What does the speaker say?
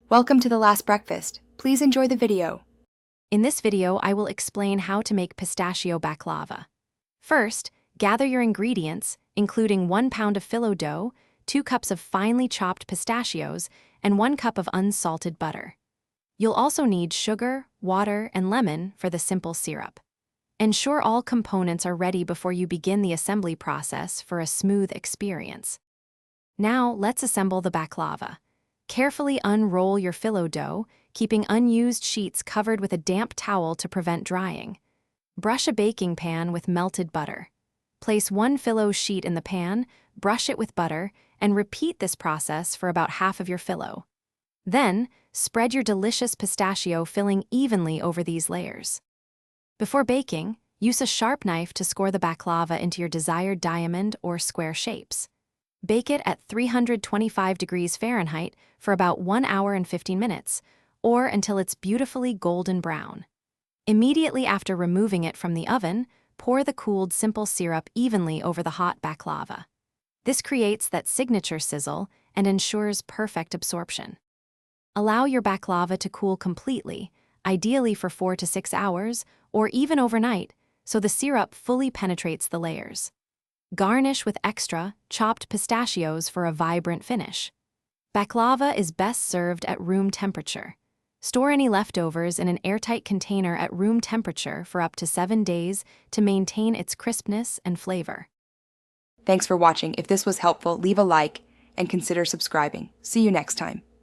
Welcome to the last breakfast. Please enjoy the video. In this video, I will explain how to make pistachio baklava. First, gather your ingredients, including 1 pound of phyllo dough, 2 cups of finely chopped pistachios, and 1 cup of unsalted butter. You'll also need sugar, water, and lemon for the simple syrup. Ensure all components are ready before you begin the assembly process for a smooth experience. Now, let's assemble the baklava. Carefully unroll your phyllo dough, keeping unused sheets covered with a damp towel to prevent drying. Brush a baking pan with melted butter. Place 1 phyllo sheet in the pan, brush it with butter, and repeat this process for about half of your phyllo. Then, spread your delicious pistachio filling evenly over these layers. Before baking, use a sharp knife to score the baklava into your desired diamond or square shapes. Bake it at 325 degrees Fahrenheit for about 1 hour and 15 minutes, or until it's beautifully golden brown. Immediately after removing it from the oven, pour the cooled simple syrup evenly over the hot baklava. This creates that signature sizzle and ensures perfect absorption. Allow your baklava to cool completely, ideally for 4 to 6 hours, or even overnight, so the syrup fully penetrates the layers. Garnish with extra, chopped pistachios for a vibrant finish. Baklava is best served at room temperature. Store any leftovers in an airtight container at room temperature for up to 7 days to maintain its crispness and flavor. Thanks for watching. If this was helpful, leave a like and consider subscribing. See you next time.